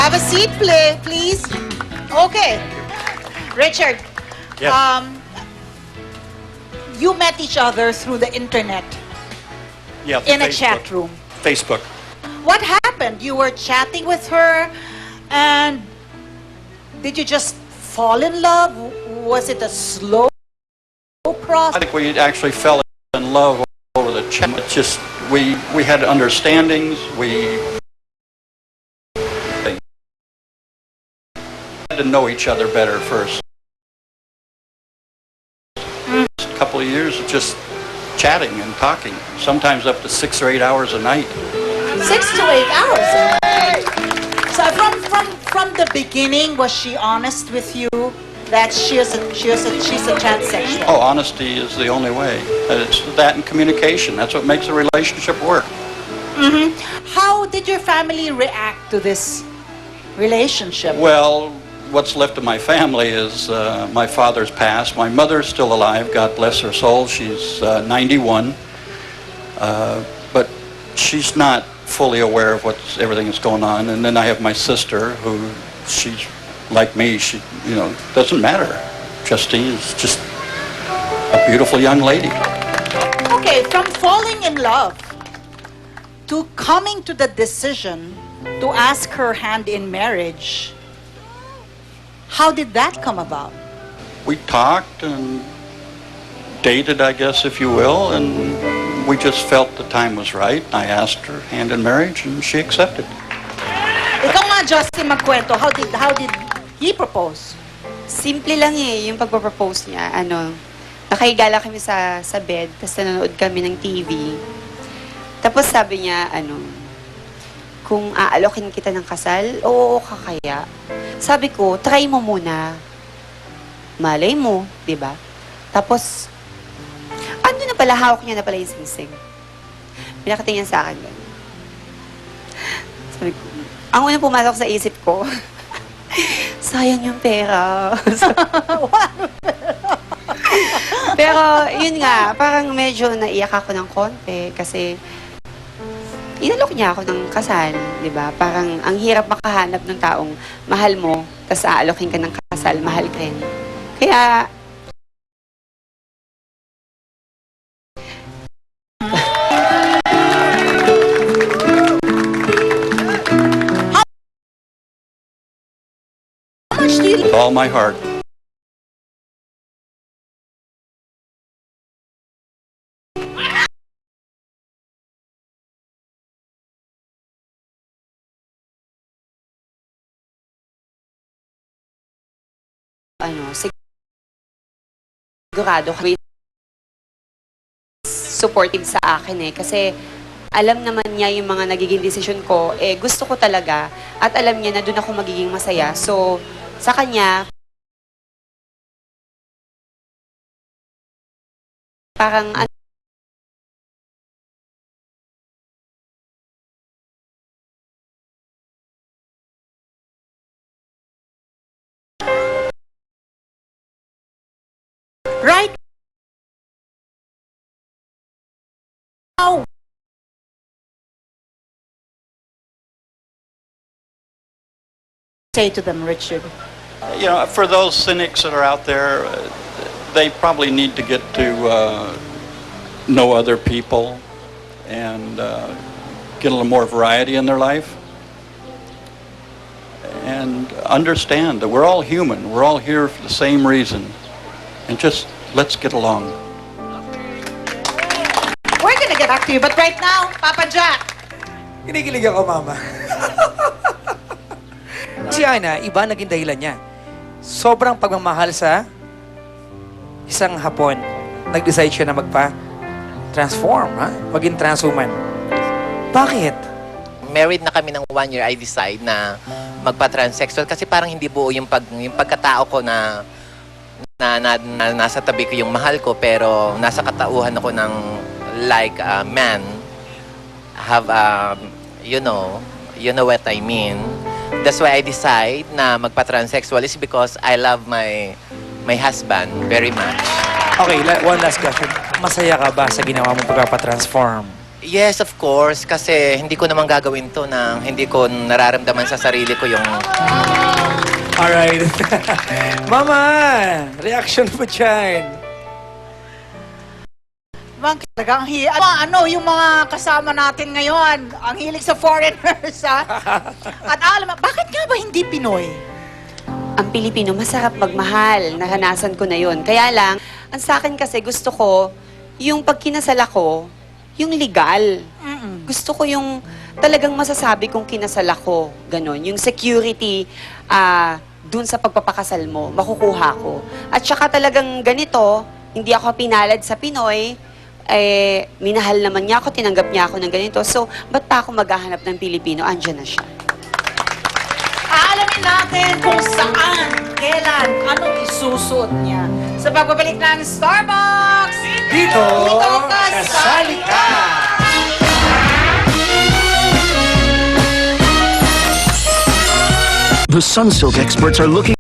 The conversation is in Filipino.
Have a seat, please. Okay. Richard, Yes. You met each other through the internet Yeah, in a Facebook. chat room. Facebook. What happened? You were chatting with her, and did you just fall in love? Was it a slow I process? think we actually fell in love over the chat. It's just we had understandings. We had to know each other better first. A couple of years of just chatting and talking, sometimes up to 6 or 8 hours a night. 6 to 8 hours. So from the beginning, was she honest with you that she's a transsexual? Oh, honesty is the only way. It's that and communication. That's what makes a relationship work. How did your family react to this relationship? Well, what's left of my family is my father's passed. My mother's still alive, God bless her soul. She's 91. But she's not fully aware of everything that's going on. And then I have my sister, who she's like me. She, doesn't matter. Justine is just a beautiful young lady. Okay, from falling in love to coming to the decision to ask her hand in marriage, how did that come about? We talked and dated, I guess, if you will, and we just felt the time was right. I asked her hand in marriage, and she accepted. Ikaw nga, Justin, magkwento. How did he propose? Simple lang yung pagpapropose niya. Nakahiga lang kami sa bed, tapos nanonood kami ng TV. Tapos sabi niya, kung aalokin kita ng kasal, oo ka kaya. Sabi ko, try mo muna. Malay mo, di ba? Tapos, na pala, hawak niya na pala yung singsing. Pinakatingin sa akin. Sabi ko, ang unang pumasok sa isip ko, sayang yung pera. Pero, yun nga, parang medyo naiyak ako ng konti kasi inalok niya ako ng kasal, di ba? Parang ang hirap makahanap ng taong mahal mo, tapos aalokin ka ng kasal, mahal ka rin. Kaya, With all my heart. sigurado kami supportive sa akin kasi alam naman niya yung mga nagiging desisyon ko, gusto ko talaga at alam niya na doon ako magiging masaya. So, sa kanya, parang Right now, say to them, Richard? For those cynics that are out there, they probably need to get to know other people and get a little more variety in their life. And understand that we're all human. We're all here for the same reason. And just let's get along. We're gonna get back to you, but right now, Papa Jack. Kinikilig ako, Mama. Si Ana, iba naging dahilan niya. Sobrang pagmamahal sa isang Hapon. Nag-decide siya na magpa-transform, maging transwoman. Bakit? Married na kami ng 1 year, I decide na magpa-transsexual kasi parang hindi buo yung pagkatao ko na nasa tabi ko yung mahal ko pero nasa katauhan ako ng like a man. Have you know what I mean. That's why I decide na magpa-transsexual is because I love my husband very much. Okay, one last question. Masaya ka ba sa ginawa mong pagpapatransform? Yes, of course. Kasi hindi ko naman gagawin to na hindi ko nararamdaman sa sarili ko yung... Alright. Mama, reaction mo dyan. Bang, talagang yung mga kasama natin ngayon, ang hilig sa foreigners, ha? At alam mo, bakit nga ba hindi Pinoy? Ang Pilipino, masarap magmahal. Naranasan ko na yun. Kaya lang, ang sa akin kasi gusto ko, yung pag kinasal ako, yung legal. Gusto ko yung talagang masasabi kong kinasal ako. Ganon. Yung security dun sa pagpapakasal mo, makukuha ko. At saka talagang ganito, hindi ako pinalad sa Pinoy, minahal naman niya ako, tinanggap niya ako ng ganito. So, ba't pa ako maghahanap ng Pilipino? Andiyan na siya. Aalamin natin kung saan, kailan, anong isusuot niya. Sa pagbabalik ng Starbucks! Dito, kasali kasali ka! The Sunsilk experts are looking